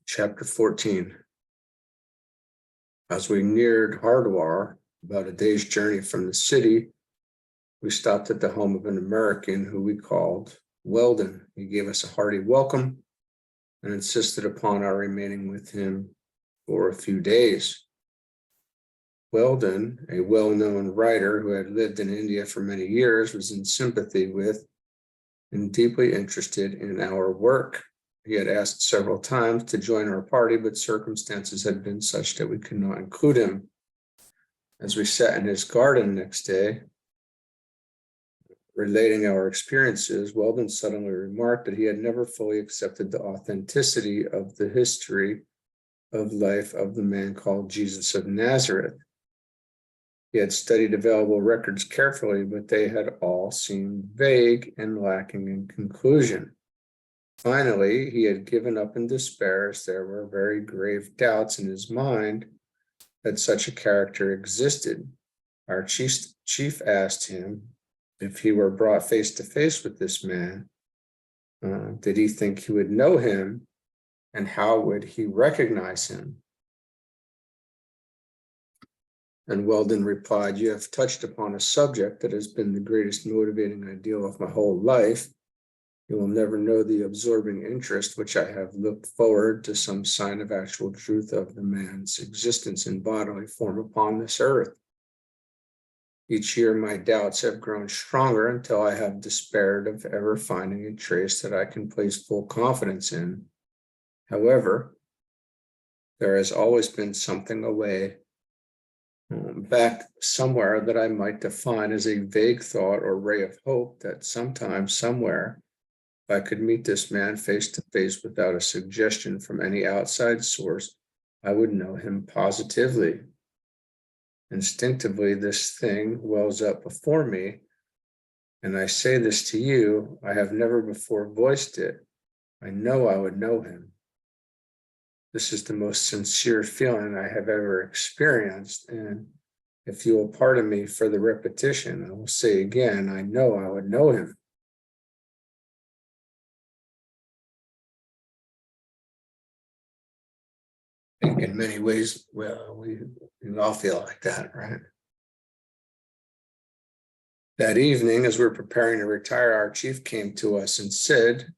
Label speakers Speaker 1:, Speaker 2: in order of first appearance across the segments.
Speaker 1: Chapter 14. As we neared Hardwar, about a day's journey from the city, we stopped at the home of an American who we called Weldon. He gave us a hearty welcome and insisted upon our remaining with him for a few days. Weldon, a well-known writer who had lived in India for many years, was in sympathy with and deeply interested in our work. He had asked several times to join our party, but circumstances had been such that we could not include him. As we sat in his garden next day, relating our experiences, Weldon suddenly remarked that he had never fully accepted the authenticity of the history of life of the man called Jesus of Nazareth. He had studied available records carefully, but they had all seemed vague and lacking in conclusion. Finally, he had given up in despair, as there were very grave doubts in his mind that such a character existed. Our chief asked him if he were brought face to face with this man, did he think he would know him, and how would he recognize him? And Weldon replied, "You have touched upon a subject that has been the greatest motivating ideal of my whole life. You will never know the absorbing interest which I have looked forward to some sign of actual truth of the man's existence in bodily form upon this earth. Each year my doubts have grown stronger until I have despaired of ever finding a trace that I can place full confidence in. However, there has always been something away back somewhere that I might define as a vague thought or ray of hope that sometime, somewhere, if I could meet this man face to face without a suggestion from any outside source, I would know him positively. Instinctively, this thing wells up before me, and I say this to you, I have never before voiced it. I know I would know him. This is the most sincere feeling I have ever experienced, and if you will pardon me for the repetition, I will say again, I know I would know him." In many ways, well, we all feel like that, right? That evening, as we were preparing to retire, our chief came to us and said,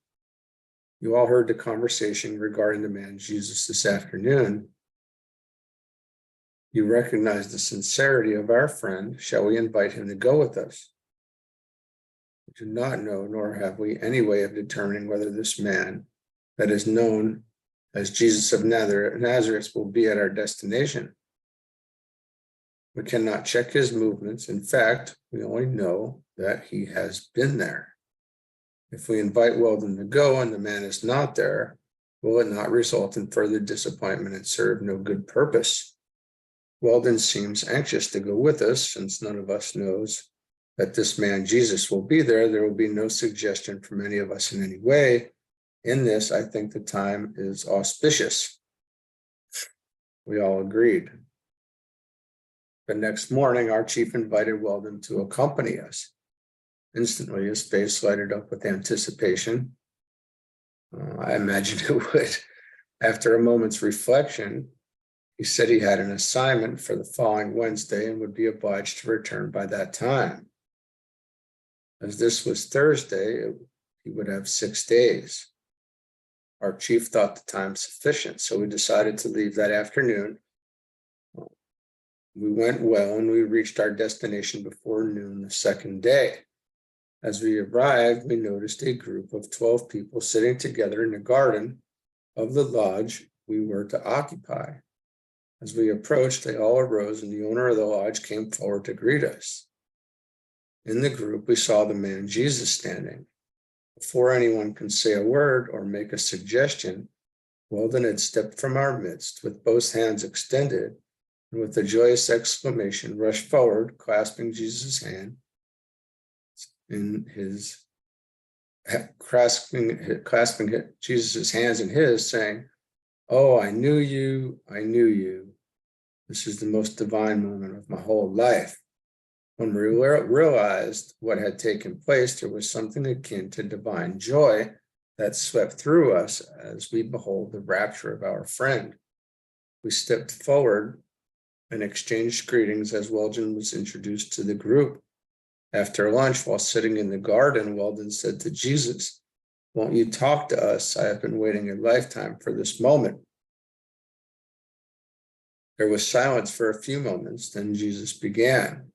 Speaker 1: "You all heard the conversation regarding the man Jesus this afternoon. You recognize the sincerity of our friend. Shall we invite him to go with us? We do not know, nor have we any way of determining whether this man that is known as Jesus of Nazareth will be at our destination. We cannot check his movements. In fact, we only know that he has been there. If we invite Weldon to go and the man is not there, will it not result in further disappointment and serve no good purpose? Weldon seems anxious to go with us, since none of us knows that this man Jesus will be there. There will be no suggestion from any of us in any way. In this, I think the time is auspicious." We all agreed. The next morning, our chief invited Weldon to accompany us. Instantly, his face lighted up with anticipation. I imagined it would. After a moment's reflection, he said he had an assignment for the following Wednesday and would be obliged to return by that time. As this was Thursday, he would have 6 days. Our chief thought the time sufficient, so we decided to leave that afternoon. We went well, and we reached our destination before noon the second day. As we arrived, we noticed a group of 12 people sitting together in the garden of the lodge we were to occupy. As we approached, they all arose, and the owner of the lodge came forward to greet us. In the group, we saw the man Jesus standing. Before anyone can say a word or make a suggestion, Weldon had stepped from our midst with both hands extended, and with a joyous exclamation rushed forward, clasping Jesus' hand in his, clasping Jesus' hands in his, saying, "Oh, I knew you, I knew you. This is the most divine moment of my whole life." When we realized what had taken place, there was something akin to divine joy that swept through us as we behold the rapture of our friend. We stepped forward and exchanged greetings as Weldon was introduced to the group. After lunch, while sitting in the garden, Weldon said to Jesus, "Won't you talk to us? I have been waiting a lifetime for this moment." There was silence for a few moments, then Jesus began.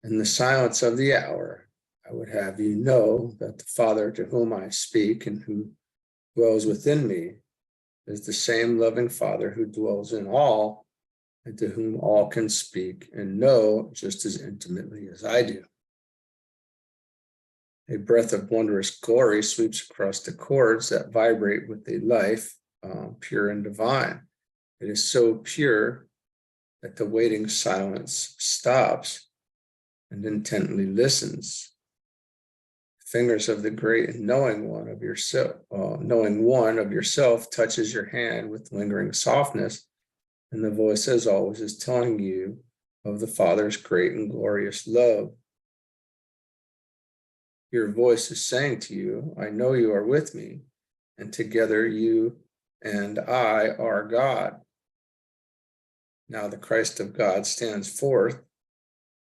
Speaker 1: "In the silence of the hour, I would have you know that the Father to whom I speak and who dwells within me is the same loving Father who dwells in all and to whom all can speak and know just as intimately as I do." A breath of wondrous glory sweeps across the chords that vibrate with a life pure and divine. It is so pure that the waiting silence stops and intently listens. Fingers of the great and knowing one of yourself touches your hand with lingering softness, and the voice, as always, is telling you of the Father's great and glorious love. Your voice is saying to you, "I know you are with me, and together you and I are God." Now the Christ of God stands forth.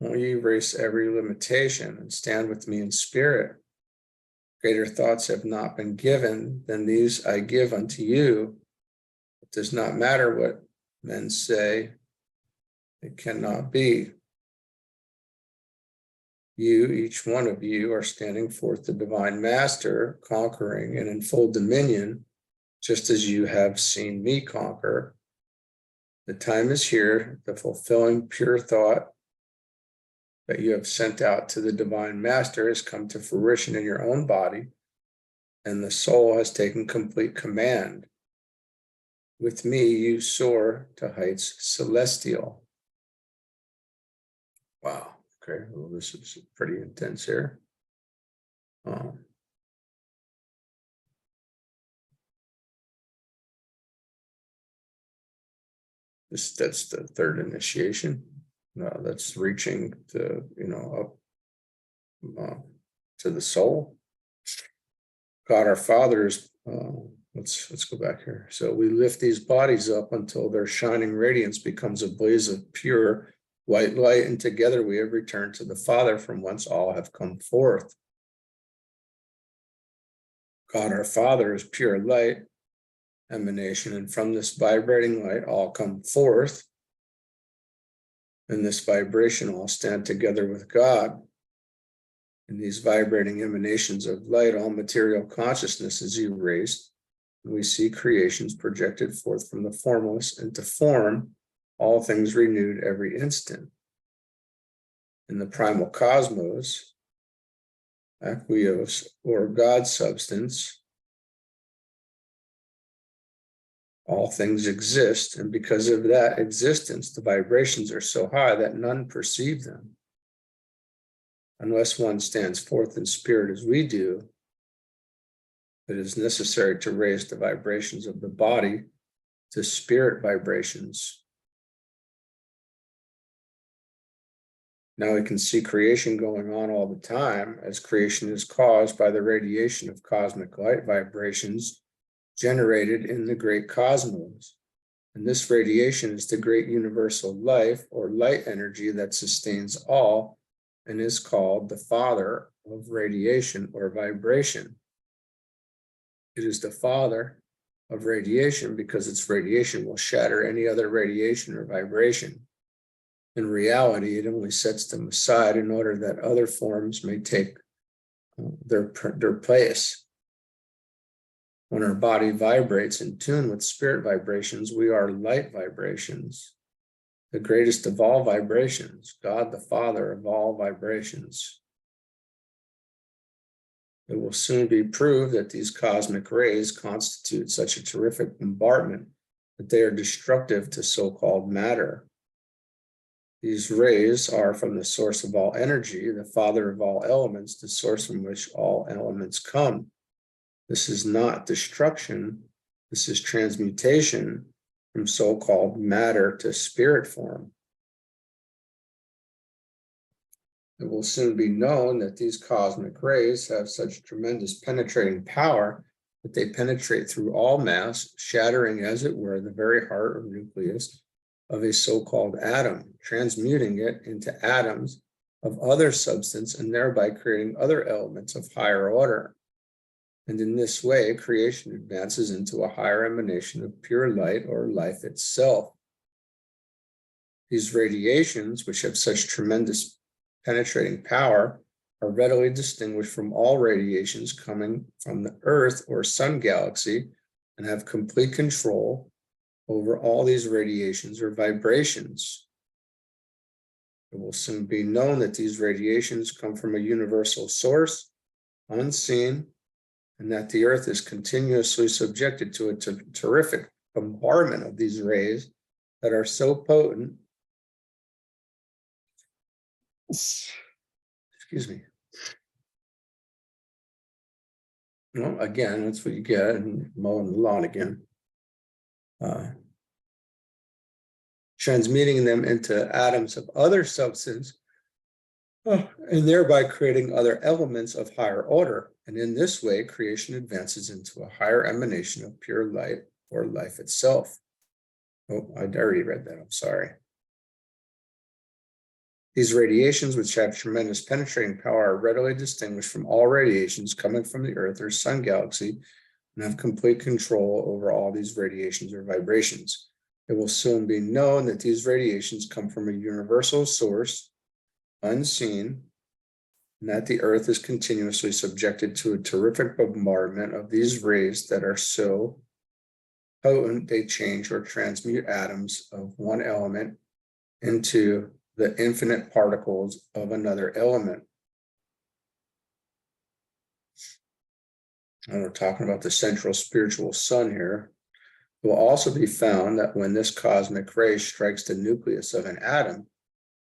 Speaker 1: Won't you erase every limitation and stand with me in spirit? Greater thoughts have not been given than these I give unto you. It does not matter what men say, it cannot be. You, each one of you, are standing forth the divine master, conquering and in full dominion, just as you have seen me conquer. The time is here, the fulfilling pure thought that you have sent out to the divine master has come to fruition in your own body, and the soul has taken complete command. With me, you soar to heights celestial. Wow. Okay. Well, this is pretty intense here. That's the third initiation. That's reaching to, up to the soul. God our Father is, let's go back here. So we lift these bodies up until their shining radiance becomes a blaze of pure white light, and together we have returned to the Father from whence all have come forth. God our Father is pure light emanation, and from this vibrating light all come forth. In this vibration all stand together with God. In these vibrating emanations of light, all material consciousness is erased, and we see creations projected forth from the formless into form, all things renewed every instant. In the primal cosmos, Aquios, or God substance, all things exist, and because of that existence, the vibrations are so high that none perceive them. Unless one stands forth in spirit as we do, it is necessary to raise the vibrations of the body to spirit vibrations. Now we can see creation going on all the time, as creation is caused by the radiation of cosmic light vibrations generated in the great cosmos. And this radiation is the great universal life or light energy that sustains all and is called the Father of radiation or vibration. It is the Father of radiation because its radiation will shatter any other radiation or vibration. In reality, it only sets them aside in order that other forms may take their place. When our body vibrates in tune with spirit vibrations, we are light vibrations, the greatest of all vibrations, God the Father of all vibrations. It will soon be proved that these cosmic rays constitute such a terrific bombardment that they are destructive to so-called matter. These rays are from the source of all energy, the Father of all elements, the source from which all elements come. This is not destruction, this is transmutation from so-called matter to spirit form. It will soon be known that these cosmic rays have such tremendous penetrating power that they penetrate through all mass, shattering, as it were, the very heart or nucleus of a so-called atom, transmuting it into atoms of other substance and thereby creating other elements of higher order. And in this way, creation advances into a higher emanation of pure light or life itself. These radiations, which have such tremendous penetrating power, are readily distinguished from all radiations coming from the Earth or Sun galaxy and have complete control over all these radiations or vibrations. It will soon be known that these radiations come from a universal source, unseen, and that the Earth is continuously subjected to a terrific bombardment of these rays that are so potent. Excuse me. Well, again, that's what you get, and mowing the lawn again. Transmuting them into atoms of other substance, and thereby creating other elements of higher order. And in this way, creation advances into a higher emanation of pure light or life itself. Oh, I'd already read that, I'm sorry. These radiations, which have tremendous penetrating power, are readily distinguished from all radiations coming from the Earth or Sun galaxy and have complete control over all these radiations or vibrations. It will soon be known that these radiations come from a universal source, unseen, and that the Earth is continuously subjected to a terrific bombardment of these rays that are so potent they change or transmute atoms of one element into the infinite particles of another element. And we're talking about the central spiritual sun here. It will also be found that when this cosmic ray strikes the nucleus of an atom,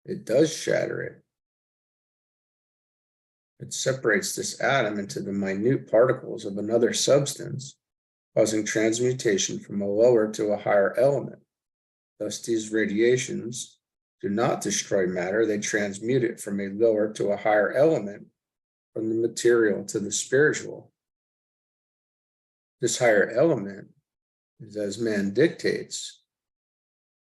Speaker 1: it does shatter it. It separates this atom into the minute particles of another substance, causing transmutation from a lower to a higher element. Thus, these radiations do not destroy matter, they transmute it from a lower to a higher element, from the material to the spiritual. This higher element is as man dictates.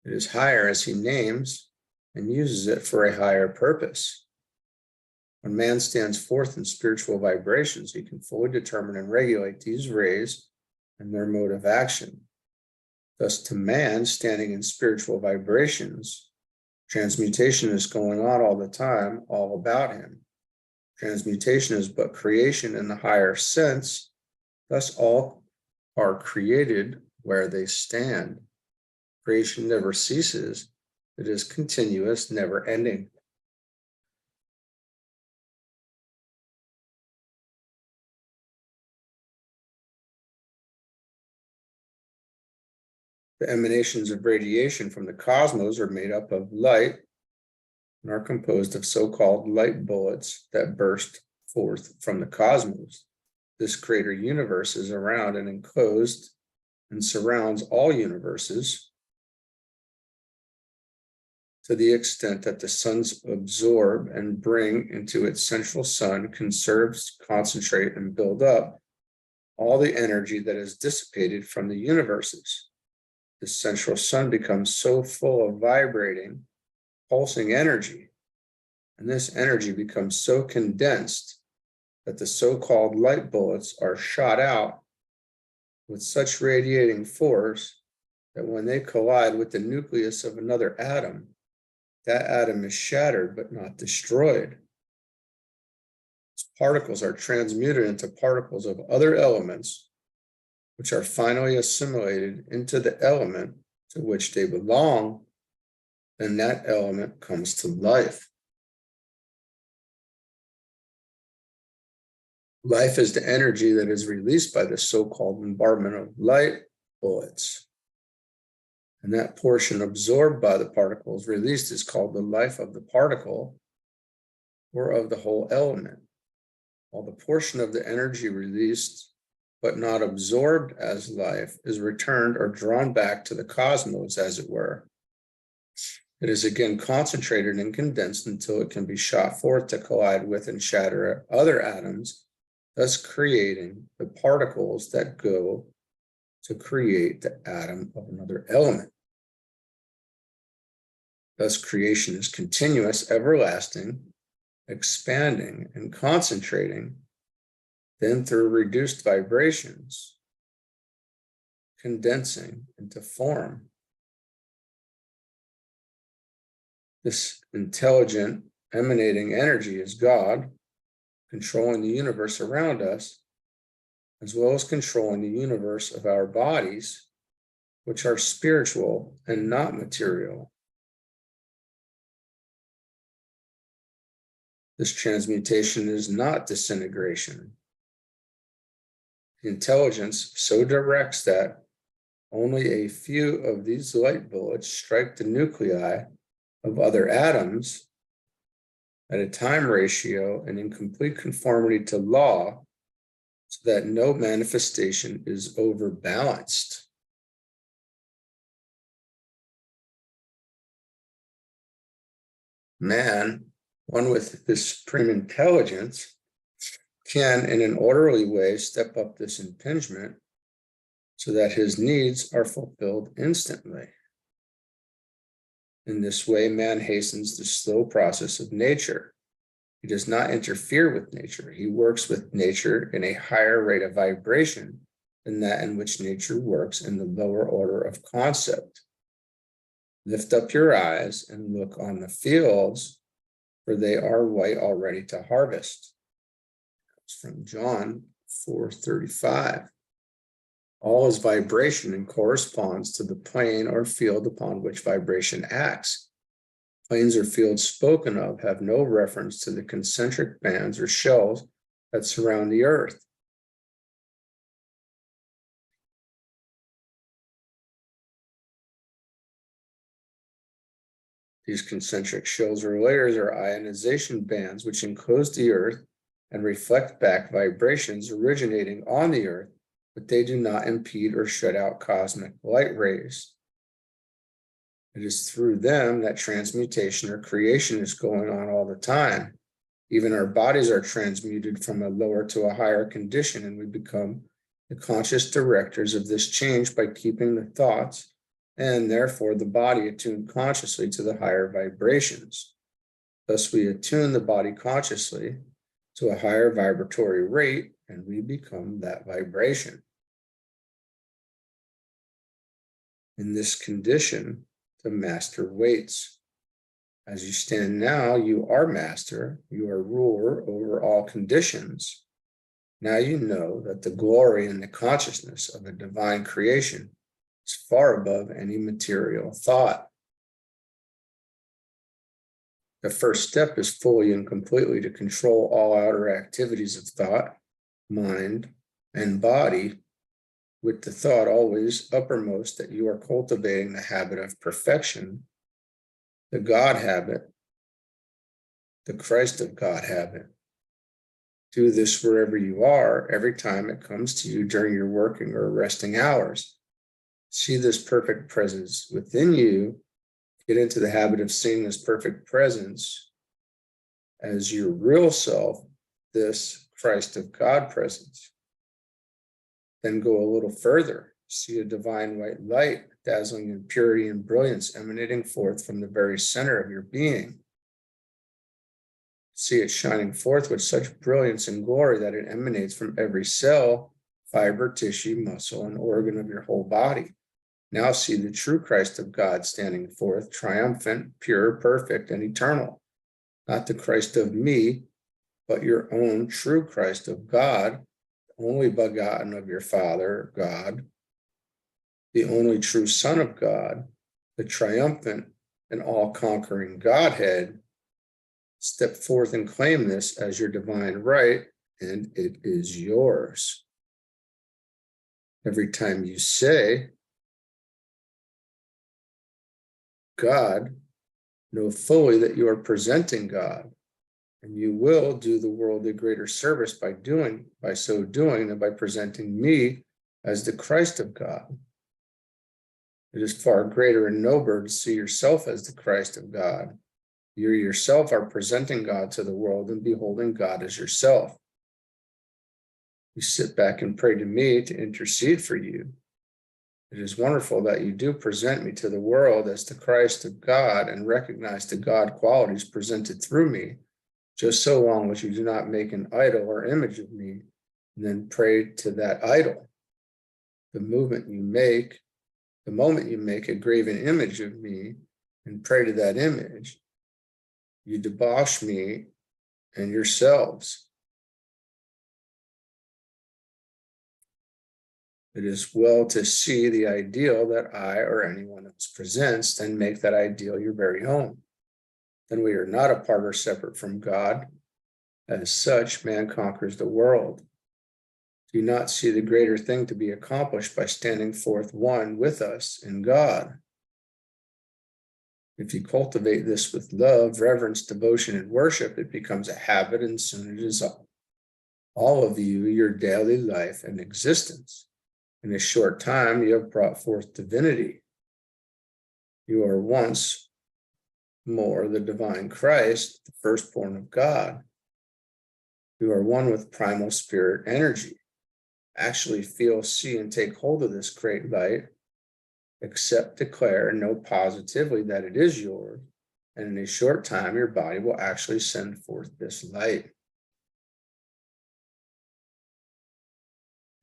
Speaker 1: It is higher as he names and uses it for a higher purpose. When man stands forth in spiritual vibrations, he can fully determine and regulate these rays and their mode of action. Thus, to man standing in spiritual vibrations, transmutation is going on all the time, all about him. Transmutation is but creation in the higher sense. Thus, all are created where they stand. Creation never ceases. It is continuous, never ending. The emanations of radiation from the cosmos are made up of light and are composed of so-called light bullets that burst forth from the cosmos. This greater universe is around and enclosed and surrounds all universes to the extent that the suns absorb and bring into its central sun, conserves, concentrate, and build up all the energy that is dissipated from the universes. The central sun becomes so full of vibrating, pulsing energy, and this energy becomes so condensed that the so-called light bullets are shot out with such radiating force that when they collide with the nucleus of another atom, that atom is shattered but not destroyed. Its particles are transmuted into particles of other elements, which are finally assimilated into the element to which they belong, then that element comes to life. Life is the energy that is released by the so-called bombardment of light bullets. And that portion absorbed by the particles released is called the life of the particle or of the whole element. While the portion of the energy released but not absorbed as life is returned or drawn back to the cosmos, as it were. It is again concentrated and condensed until it can be shot forth to collide with and shatter other atoms, thus creating the particles that go to create the atom of another element. Thus, creation is continuous, everlasting, expanding and concentrating, then through reduced vibrations, condensing into form. This intelligent, emanating energy is God, controlling the universe around us, as well as controlling the universe of our bodies, which are spiritual and not material. This transmutation is not disintegration. The intelligence so directs that only a few of these light bullets strike the nuclei of other atoms at a time ratio and in complete conformity to law, so that no manifestation is overbalanced. Man, one with this supreme intelligence, can in an orderly way step up this impingement so that his needs are fulfilled instantly. In this way, man hastens the slow process of nature. He does not interfere with nature. He works with nature in a higher rate of vibration than that in which nature works in the lower order of concept. Lift up your eyes and look on the fields, for they are white already to harvest. It's from John 4:35. All is vibration and corresponds to the plane or field upon which vibration acts. Planes or fields spoken of have no reference to the concentric bands or shells that surround the earth. These concentric shells or layers are ionization bands which enclose the earth and reflect back vibrations originating on the earth, but they do not impede or shut out cosmic light rays. It is through them that transmutation or creation is going on all the time. Even our bodies are transmuted from a lower to a higher condition, and we become the conscious directors of this change by keeping the thoughts and therefore the body attuned consciously to the higher vibrations. Thus, we attune the body consciously to a higher vibratory rate, and we become that vibration. In this condition, the master waits. As you stand now, you are master, you are ruler over all conditions. Now you know that the glory and the consciousness of a divine creation is far above any material thought. The first step is fully and completely to control all outer activities of thought, mind, and body, with the thought always uppermost that you are cultivating the habit of perfection, the God habit, the Christ of God habit. Do this wherever you are, every time it comes to you during your working or resting hours. See this perfect presence within you. Get into the habit of seeing this perfect presence as your real self, this Christ of God presence. Then go a little further. See a divine white light, dazzling in purity and brilliance, emanating forth from the very center of your being. See it shining forth with such brilliance and glory that it emanates from every cell, fiber, tissue, muscle, and organ of your whole body. Now see the true Christ of God standing forth, triumphant, pure, perfect, and eternal. Not the Christ of me, but your own true Christ of God, only begotten of your Father, God, the only true Son of God, the triumphant and all-conquering Godhead. Step forth and claim this as your divine right, and it is yours. Every time you say, God, know fully that you are presenting God, and you will do the world a greater service by so doing than by presenting me as the Christ of God. It is far greater and nobler to see yourself as the Christ of God. You yourself are presenting God to the world and beholding God as yourself. You sit back and pray to me to intercede for you. It is wonderful that you do present me to the world as the Christ of God and recognize the God qualities presented through me, just so long as you do not make an idol or image of me and then pray to that idol. The moment you make a graven image of me and pray to that image, you debauch me and yourselves. It is well to see the ideal that I or anyone else presents, then make that ideal your very own. Then we are not apart or separate from God. As such, man conquers the world. Do you not see the greater thing to be accomplished by standing forth one with us in God? If you cultivate this with love, reverence, devotion, and worship, it becomes a habit, and soon it is all of you, your daily life and existence. In a short time, you have brought forth divinity. You are once more the divine Christ, the firstborn of God. You are one with primal spirit energy. Actually feel, see, and take hold of this great light. Accept, declare, and know positively that it is yours. And in a short time, your body will actually send forth this light.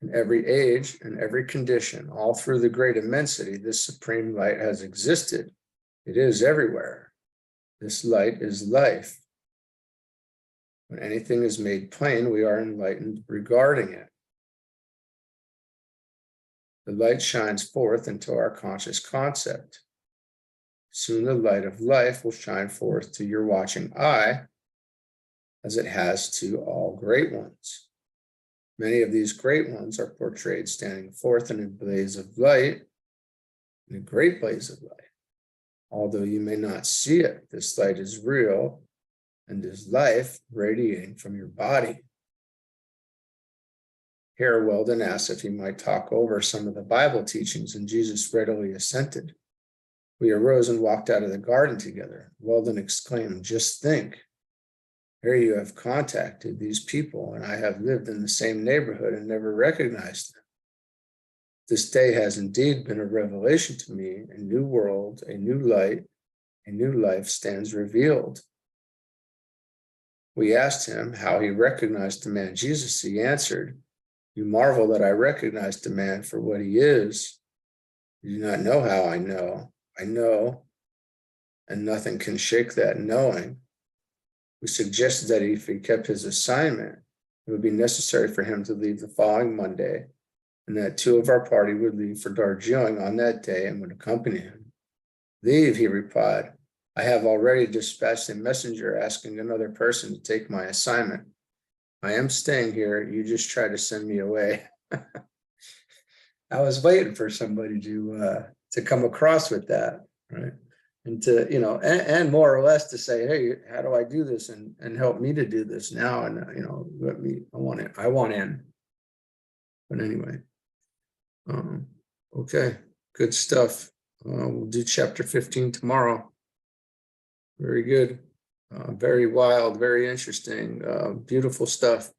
Speaker 1: In every age and every condition, all through the great immensity, this supreme light has existed. It is everywhere. This light is life. When anything is made plain, we are enlightened regarding it. The light shines forth into our conscious concept. Soon the light of life will shine forth to your watching eye, as it has to all great ones. Many of these great ones are portrayed standing forth in a blaze of light, in a great blaze of light. Although you may not see it, this light is real and is life radiating from your body. Here, Weldon asked if he might talk over some of the Bible teachings, and Jesus readily assented. We arose and walked out of the garden together. Weldon exclaimed, "Just think. Here you have contacted these people, and I have lived in the same neighborhood and never recognized them. This day has indeed been a revelation to me. A new world, a new light, a new life stands revealed." We asked him how he recognized the man Jesus. He answered, "You marvel that I recognize the man for what he is. You do not know how I know. I know, and nothing can shake that knowing." We suggested that if he kept his assignment, it would be necessary for him to leave the following Monday, and that 2 of our party would leave for Darjeeling on that day and would accompany him. "Leave," he replied. "I have already dispatched a messenger asking another person to take my assignment. I am staying here. You just try to send me away." I was waiting for somebody to come across with that, right? And to, and more or less to say, "Hey, how do I do this?" and help me to do this now. And, I want in. But anyway, okay, good stuff. We'll do chapter 15 tomorrow. Very good. Very wild, very interesting, beautiful stuff.